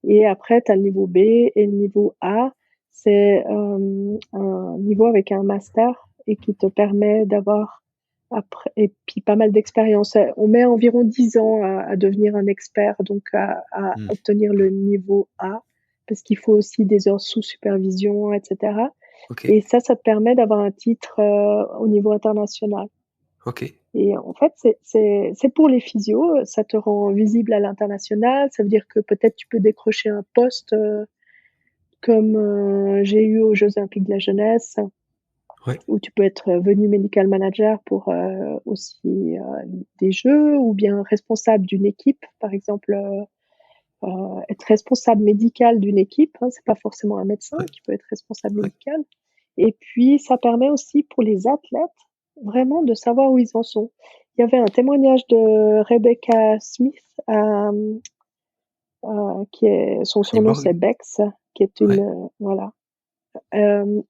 Et après, tu as le niveau B et le niveau A, c'est, un niveau avec un master et qui te permet d'avoir après et puis pas mal d'expérience. On met environ 10 ans à devenir un expert, donc à mm. obtenir le niveau A, parce qu'il faut aussi des heures sous supervision et cetera. Ok, Et ça te permet d'avoir un titre, au niveau international. ok, Et en fait, c'est pour les physios, ça te rend visible à l'international. Ça veut dire que peut-être tu peux décrocher un poste, comme, j'ai eu aux Jeux olympiques de la jeunesse, ouais, où tu peux être venue medical manager pour, aussi, des jeux ou bien responsable d'une équipe. Par exemple, être responsable médical d'une équipe, hein, c'est pas forcément un médecin ouais, qui peut être responsable ouais. médical. Et puis ça permet aussi pour les athlètes, vraiment de savoir où ils en sont. Il y avait un témoignage de Rebecca Smith, qui est son surnom Cyborg? c'est Bex, qui est une, Ouais, voilà,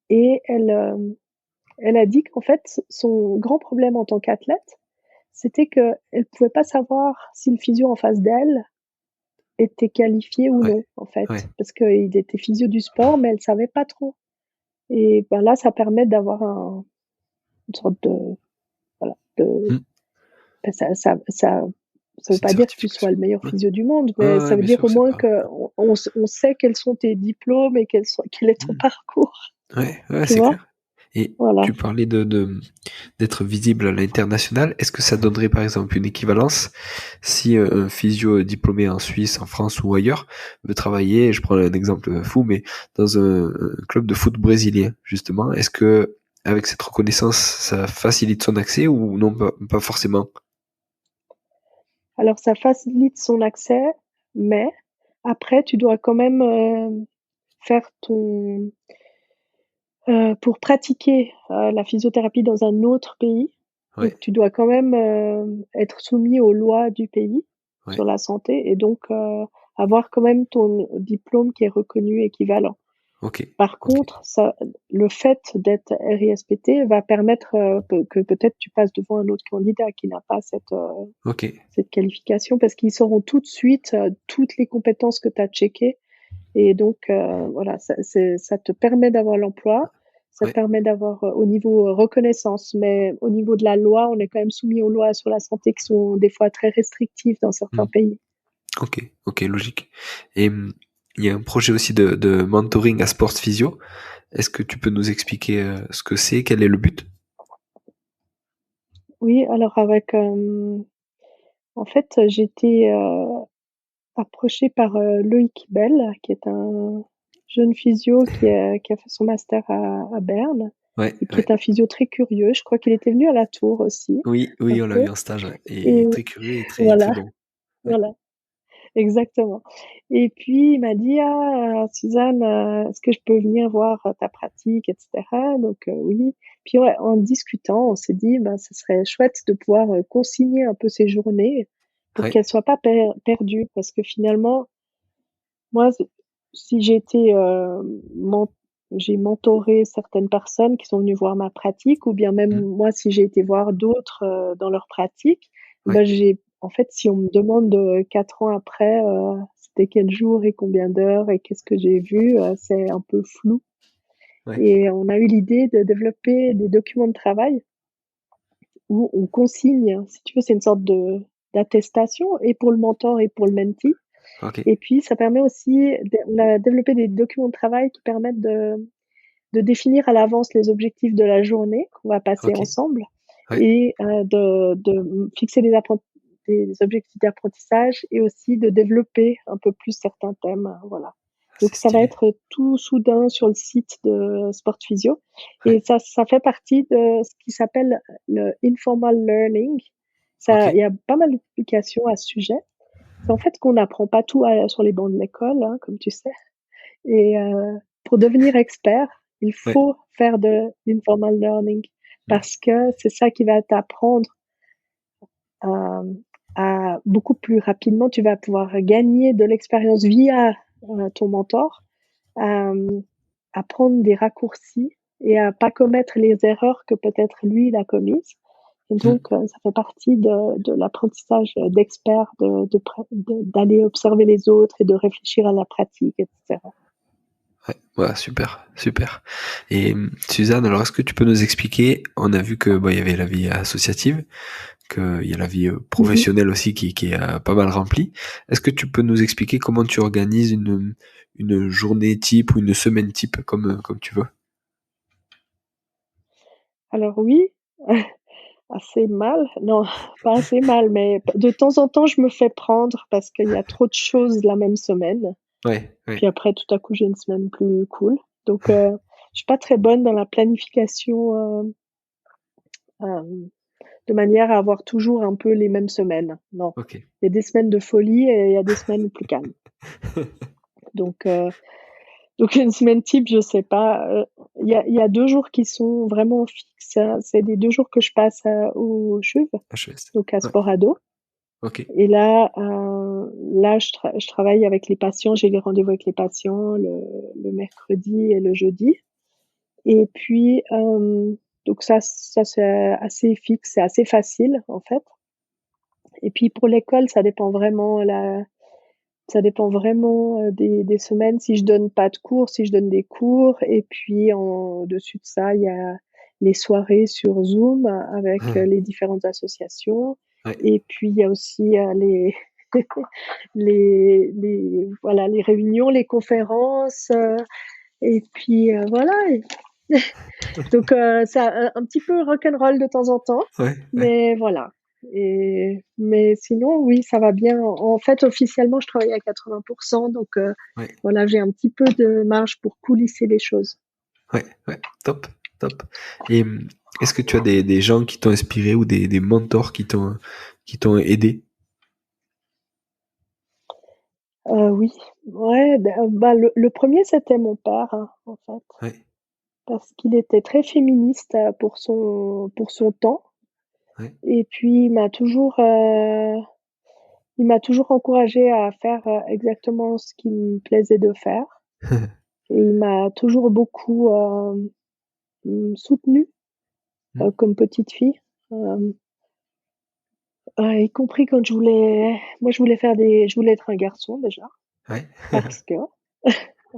et elle a dit qu'en fait, son grand problème en tant qu'athlète, c'était qu'elle pouvait pas savoir si le physio en face d'elle était qualifié ou ouais, non, en fait. ouais. Parce qu'il était physio du sport, mais elle savait pas trop. Et là, ça permet d'avoir une sorte de, voilà, de, Mm. ça veut C'est une pas dire que tu sois certification. le meilleur Ouais, physio du monde, ouais, mais ça ouais, veut bien dire sûr, au c'est moins pas. qu'on sait quels sont tes diplômes et quel est ton Mm. parcours, Ouais, ouais, tu c'est vois? clair. Et Voilà. tu parlais d'être visible à l'international. Est-ce que ça donnerait par exemple une équivalence si un physio diplômé en Suisse, en France ou ailleurs veut travailler, je prends un exemple fou, mais dans un club de foot brésilien, justement, est-ce que avec cette reconnaissance, ça facilite son accès ou non, pas forcément? Alors ça facilite son accès, mais après tu dois quand même, faire ton pour pratiquer, la physiothérapie dans un autre pays, donc Ouais, tu dois quand même, être soumis aux lois du pays ouais, sur la santé et donc avoir quand même ton diplôme qui est reconnu équivalent. ok, Par ok, contre, le fait d'être RISPT va permettre, que peut-être tu passes devant un autre candidat qui n'a pas ok. cette qualification parce qu'ils sauront tout de suite, toutes les compétences que tu as checkées et donc voilà, ça te permet d'avoir l'emploi, ça te Ouais. permet d'avoir, au niveau, reconnaissance, mais au niveau de la loi, on est quand même soumis aux lois sur la santé qui sont des fois très restrictives dans certains Hmm. pays. Ok, ok, logique. Et il y a un projet aussi de mentoring à Sports Physio. Est-ce que tu peux nous expliquer ce que c'est, quel est le but? Oui, alors en fait, j'ai été, approchée par, Loïc Bell, qui est un jeune physio qui a fait son master à Berne Ouais, et qui ouais. est un physio très curieux. Je crois qu'il était venu à la Tour aussi, Oui, un oui, on l'a peu eu en stage, ouais. et Et très curieux et très, très voilà, bon. Ouais, voilà. Exactement et puis il m'a dit: «Ah, Suzanne, est-ce que je peux venir voir, ta pratique?» et cetera donc oui. Puis ouais, en discutant, on s'est dit: «Ben, ce serait chouette de pouvoir, consigner un peu ces journées pour ouais, qu'elles soient pas perdues». Parce que finalement, moi, si j'ai été, men j'ai mentoré certaines personnes qui sont venues voir ma pratique ou bien même mmh, moi, si j'ai été voir d'autres, dans leur pratique, ouais, bah, j'ai en fait, si on me demande, 4 ans après, c'était quel jour et combien d'heures et qu'est-ce que j'ai vu, c'est un peu flou ouais. et on a eu l'idée de développer des documents de travail où on consigne, si tu veux, c'est une sorte d'attestation et pour le mentor et pour le mentee OK. et puis ça permet aussi on a développé des documents de travail qui permettent de définir à l'avance les objectifs de la journée qu'on va passer OK. ensemble Ouais. et de fixer des objectifs d'apprentissage et aussi de développer un peu plus certains thèmes, voilà. C'est Donc ça va stylé. être tout soudain sur le site de Sport Physio Ouais. et ça fait partie de ce qui s'appelle le informal learning. Ça il OK. y a pas mal d'applications à ce sujet. C'est en fait qu'on n'apprend pas tout sur les bancs de l'école, hein, comme tu sais et pour devenir expert, il Ouais. faut faire de l'informal learning Mmh. parce que c'est ça qui va t'apprendre, hem, à beaucoup plus rapidement, tu vas pouvoir gagner de l'expérience via, ton mentor, hem, à prendre des raccourcis et à pas commettre les erreurs que peut-être lui, il a commises et Mmh. donc ça fait partie de l'apprentissage, d'expert, d'aller observer les autres et de réfléchir à la pratique et cetera. Ouais, ouais, super, super. Et Suzanne, alors est-ce que tu peux nous expliquer, on a vu que il y avait la vie associative, qu'il y a la vie Mmh mh. professionnelle aussi qui est pas mal remplie. Est-ce que tu peux nous expliquer comment tu organises une journée type ou une semaine type comme tu veux? Alors oui, assez mal, non, pas assez mal, mais de temps en temps, je me fais prendre parce qu'il y a trop de choses la même semaine. Ouais, ouais. Puis après, tout à coup, j'ai une semaine plus cool. Donc, je suis pas très bonne dans la planification, hem, de manière à avoir toujours un peu les mêmes semaines. Non. OK. Il y a des semaines de folie et il y a des semaines plus calmes. Donc, une semaine type, je sais pas, il y a 2 jours qui sont vraiment fixes, hein. C'est les 2 jours que je passe, au CHUV, HES. donc à Ouais. Sport Ado. OK. Et là, je travaille avec les patients, j'ai les rendez-vous avec les patients le mercredi et le jeudi et puis, donc ça c'est assez fixe, c'est assez facile, en fait et puis pour l'école, ça dépend vraiment, des semaines, si je donne pas de cours, si je donne des cours et puis en dessus de ça, il y a les soirées sur Zoom avec, les différentes associations Ouais. et puis il y a aussi, les voilà, les réunions, les conférences, et puis, voilà et donc c'est un petit peu rock'n'roll de temps en temps, Ouais, ouais. mais voilà mais sinon, oui, ça va bien. En fait, officiellement, je travaille à 80 donc Ouais. voilà, j'ai un petit peu de marge pour coulisser les choses. Ouais, ouais, top, top. Et est-ce que tu as des gens qui t'ont inspiré ou des mentors qui t'ont aidé? Oui, ouais, bah, le 1er, c'était mon père, hein, en fait, Ouais, parce qu'il était très féministe, pour son temps ouais. et puis il m'a toujours encouragée à faire, exactement ce qui me plaisait de faire et il m'a toujours beaucoup, soutenue, Mmh. comme petite fille, hem, y compris quand je voulais je voulais être un garçon déjà Ouais. parce que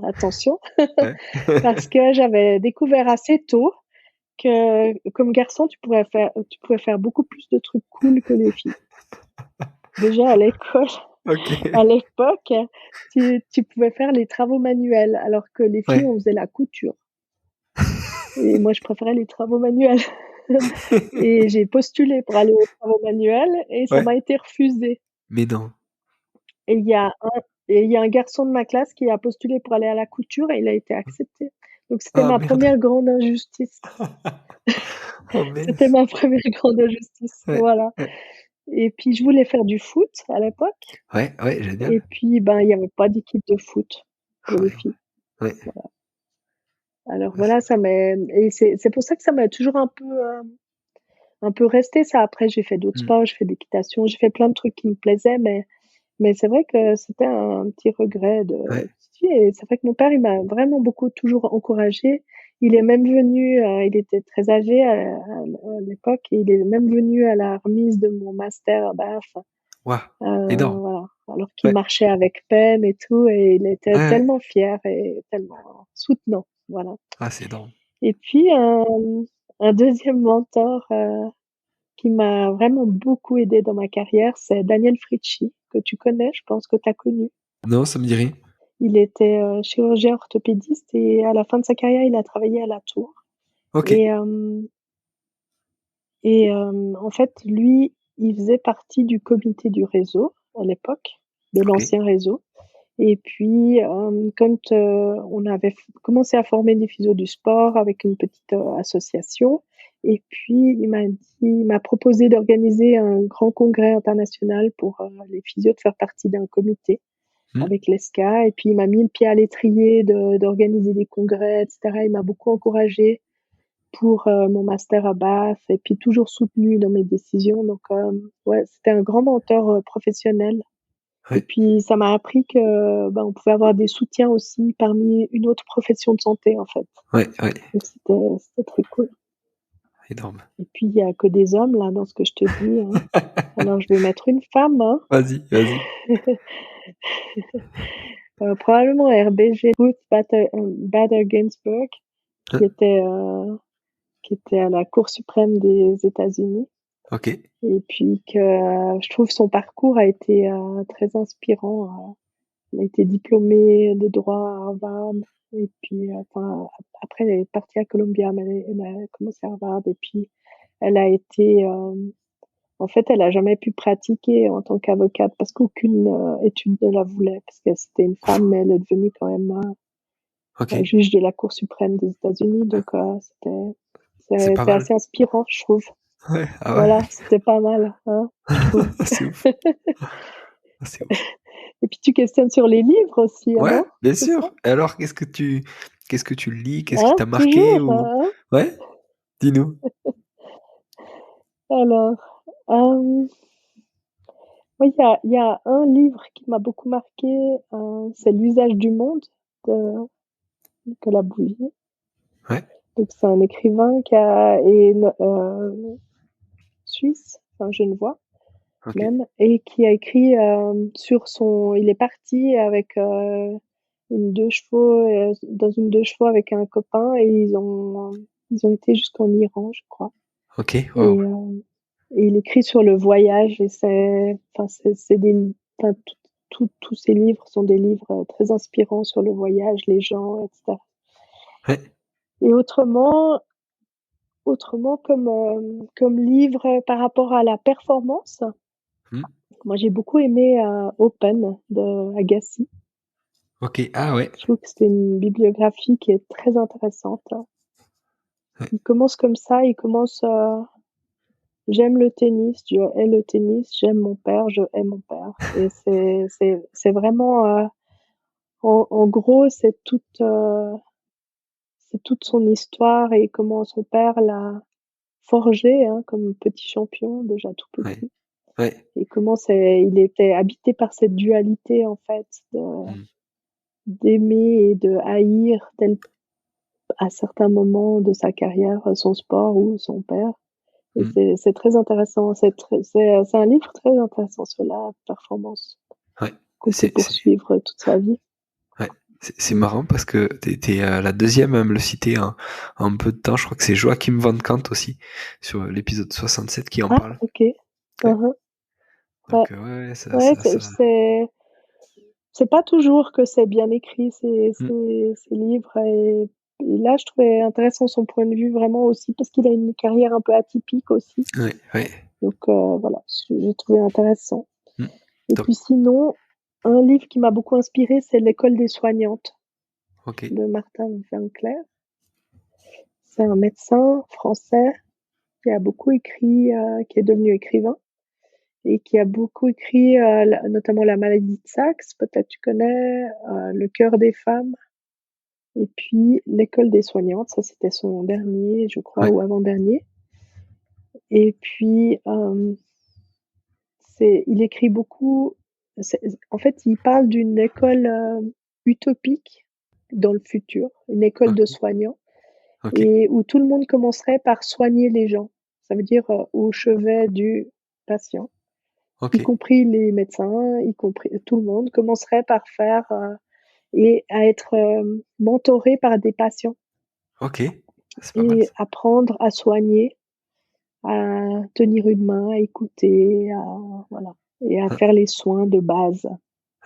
attention, Ouais. parce que j'avais découvert assez tôt que comme garçon, tu pouvais faire beaucoup plus de trucs cool que les filles. Déjà à l'école Ok. À l'époque, tu pouvais faire les travaux manuels, alors que les filles, Ouais. on faisait la couture. Et moi, je préférais les travaux manuels. Et j'ai postulé pour aller aux travaux manuels et ça Ouais. m'a été refusé. Mais non. Et il y a un garçon de ma classe qui a postulé pour aller à la couture et il a été accepté. Donc c'était Ah ma merde. première grande injustice. Oh C'était mince. ma première grande injustice, Ouais. voilà. Ouais. Et puis je voulais faire du foot à l'époque Ouais, ouais, et génial. puis, ben, il y avait pas d'équipe de foot pour Ah les ouais. filles. Ouais. Alors Ouais, c'est- voilà, ça m'est et c'est pour ça que ça m'a toujours un peu resté ça. Après j'ai fait d'autres Hmm. sports, j'ai fait de l'équitation, j'ai fait plein de trucs qui me plaisaient, mais c'est vrai que c'était un petit regret de Ouais. et c'est vrai que mon père, il m'a vraiment beaucoup toujours encouragée. Il est même venu, il était très âgé à l'époque et il est même venu à la remise de mon master à Bath, Waouh. Énorme. voilà. Alors qu'il Ouais. marchait avec peine et tout et il était Ouais, ouais. tellement fier et tellement soutenant, voilà. Ah, c'est énorme. Et puis un 2e mentor, qui m'a vraiment beaucoup aidée dans ma carrière, c'est Daniel Fritschi, que tu connais, je pense que tu as connu. Non, ça me dit rien. Il était, chirurgien orthopédiste et à la fin de sa carrière, il a travaillé à la Tour Ok. et en fait, lui, il faisait partie du comité du réseau à l'époque, de Ok. l'ancien réseau et puis, quand, on avait commencé à former des physios du sport avec une petite, association et puis il m'a proposé d'organiser un grand congrès international pour, les physios, de faire partie d'un comité Hmm. avec l'ESCA et puis il m'a mis le pied à l'étrier d'organiser des congrès et cetera. Il m'a beaucoup encouragée pour, mon master à Bath et puis toujours soutenue dans mes décisions donc ouais, c'était un grand mentor, professionnel et Ouais. puis ça m'a appris que, ben, on pouvait avoir des soutiens aussi parmi une autre profession de santé, en fait. Ouais. Ouais. Donc c'était très cool Énorme. et puis il y a que des hommes là dans ce que je te dis, hein. Alors je vais mettre une femme, hein. Vas-y, vas-y. Probablement RBG, Ruth Bader Ginsburg qui Hein. était, qui était à la Cour suprême des États-Unis Ok. et puis que je trouve son parcours a été, très inspirant, elle a été diplômée de droit à Harvard et puis, enfin, après elle est partie à Columbia, mais elle a commencé à Harvard et puis elle a été, en fait, elle a jamais pu pratiquer en tant qu'avocate parce qu'aucune, étude ne la voulait parce que c'était une femme, mais elle est devenue quand même, Ok. juge de la Cour suprême des États-Unis donc C'est pas c'est mal. assez inspirant, je trouve. Ouais. Ah ouais. Voilà, c'était pas mal, hein, je trouve. C'est ouf. C'est ouf. Et puis tu questionnes sur les livres aussi, hein, Ouais, non? bien C'est ça? sûr. Et alors, qu'est-ce que tu lis? Qu'est-ce qui Hein? t'a marqué Toujours, ou... hein? Ouais? Dis-nous. Alors, oui, il y a un livre qui m'a beaucoup marqué, c'est L'usage du monde de Nicolas Bouvier. Ouais. Donc c'est un écrivain qui a est suisse, enfin genevois Ok. même, et qui a écrit, sur son il est parti avec, une 2 chevaux, dans une 2 chevaux avec un copain et ils ont été jusqu'en Iran, je crois. Ok. Waouh. Et il écrit sur le voyage et c'est des enfin tous ses livres sont des livres, très inspirants sur le voyage, les gens et cetera. Ouais. Et autrement comme livre, par rapport à la performance, Hmm. moi j'ai beaucoup aimé, Open de Agassi. Ok. Ah ouais. Je trouve que c'est une bibliographie qui est très intéressante. Ouais. Il commence comme ça, il commence, j'aime le tennis, je hais le tennis, j'aime mon père, je hais mon père. Et c'est vraiment, en gros, c'est toute son histoire et comment son père l'a forgé, hein, comme petit champion, déjà tout Ouais. petit. Ouais. Et comment il était habité par cette dualité, en fait, Hmm. d'aimer et de haïr à certains moments de sa carrière, son sport ou son père. Et Hmm. c'est très intéressant. C'est un livre très intéressant sur la performance Ouais. qu'on peut poursuivre toute sa vie. Ouais. C'est Mm. marrant parce que t'es la deuxième à me le citer en peu de temps. Je crois que c'est Joachim Van Kant aussi, sur l'épisode 67 qui en Ah, parle. ok. Ouais. Uh-huh. Ouais, Donc, ouais, ça, ouais, ça, ça. c'est pas toujours que c'est bien écrit Mm. ces livres et là, je trouvais intéressant son point de vue vraiment aussi parce qu'il a une carrière un peu atypique aussi. Ouais, ouais. Donc voilà, j'ai trouvé intéressant Mm. et Top. puis sinon, un livre qui m'a beaucoup inspiré, c'est «L'école des soignantes» Ok. de Martin Winkler. C'est un médecin français qui a beaucoup écrit, qui est devenu écrivain et qui a beaucoup écrit, notamment La maladie de Saxe, peut-être tu connais, Le cœur des femmes et puis L'école des soignantes, ça c'était son dernier, je crois, Ouais. ou avant-dernier et puis, il écrit beaucoup, en fait, il parle d'une école, utopique dans le futur, une école de Ok. soignants Ok. et où tout le monde commencerait par soigner les gens. Ça veut dire, au chevet du patient. Ok. Y compris les médecins, y compris tout le monde commencerait par faire, et à être, mentoré par des patients Ok. C'est pas mal et ça. apprendre à soigner, à tenir une main, à écouter, voilà et à Hein. faire les soins de base,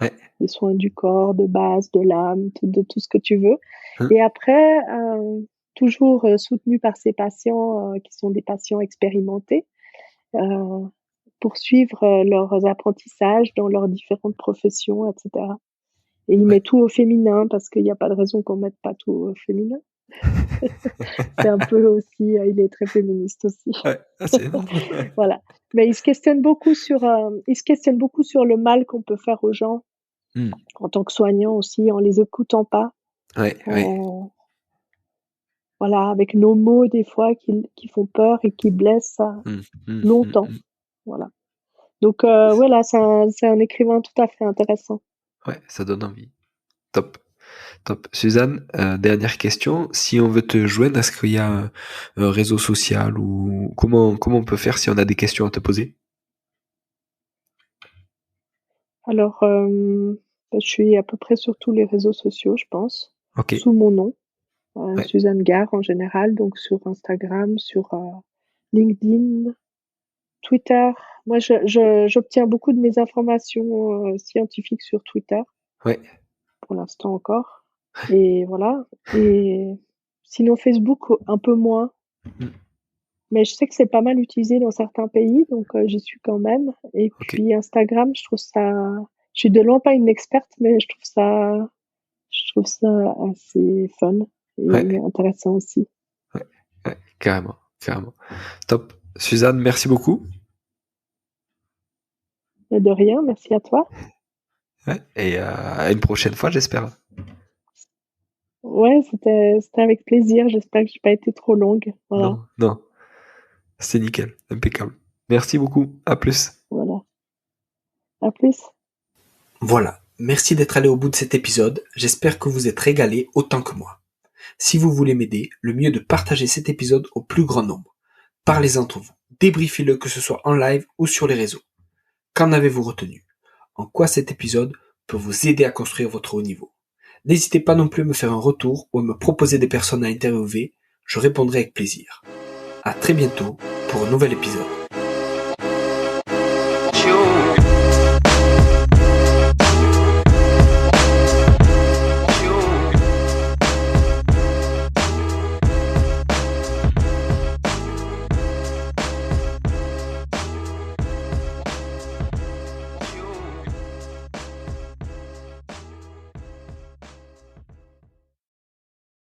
Ouais. les soins du corps de base, de l'âme, de tout ce que tu veux Hein. et après, toujours, soutenu par ces patients, qui sont des patients expérimentés, heu, poursuivre, leurs apprentissages dans leurs différentes professions et cetera. Et il Ouais. met tout au féminin parce qu'il y a pas de raison qu'on mette pas tout au féminin. C'est un peu aussi, il est très féministe aussi. Ouais. Ah, c'est énorme. Voilà. Mais il se questionne beaucoup sur le mal qu'on peut faire aux gens Mm. en tant que soignant aussi, en les écoutant pas, Ouais. Ouais. en voilà, avec nos mots des fois qui font peur et qui blessent, Mm. Mm. Mm. longtemps. Mm. Voilà. Donc voilà, c'est un écrivain tout à fait intéressant. Ouais, ça donne envie. Top. Top. Suzanne, dernière question. Si on veut te joindre, est-ce qu'il y a un réseau social ou comment on peut faire si on a des questions à te poser? Alors, je suis à peu près sur tous les réseaux sociaux, je pense, Ok. sous mon nom. Ouais. Suzanne Gare en général, donc sur Instagram, sur, LinkedIn, Twitter. Moi, j'obtiens beaucoup de mes informations, scientifiques sur Twitter, Ouais. pour l'instant encore et voilà et sinon Facebook, un peu moins, Mm. mais je sais que c'est pas mal utilisé dans certains pays, donc j'y suis quand même et Ok. puis Instagram, je suis de loin pas une experte, mais je trouve ça assez fun et Ouais. intéressant aussi. Ouais. Ouais. Carrément. Carrément. Top. Suzanne, merci beaucoup. Mais de rien, merci à toi. Ouais. Et à une prochaine fois, j'espère. Ouais, c'était avec plaisir. J'espère que j'ai pas été trop longue. Voilà, Non, non. C'est nickel. Impeccable. Merci beaucoup. À plus. voilà. À plus. Voilà, merci d'être allé au bout de cet épisode, j'espère que vous êtes régalés autant que moi. Si vous voulez m'aider, le mieux est de partager cet épisode au plus grand nombre. Parlez-en entre vous, débriefez-le que ce soit en live ou sur les réseaux. Qu'en avez-vous retenu? En quoi cet épisode peut vous aider à construire votre haut niveau? N'hésitez pas non plus à me faire un retour ou à me proposer des personnes à interviewer, je répondrai avec plaisir. À très bientôt pour un nouvel épisode.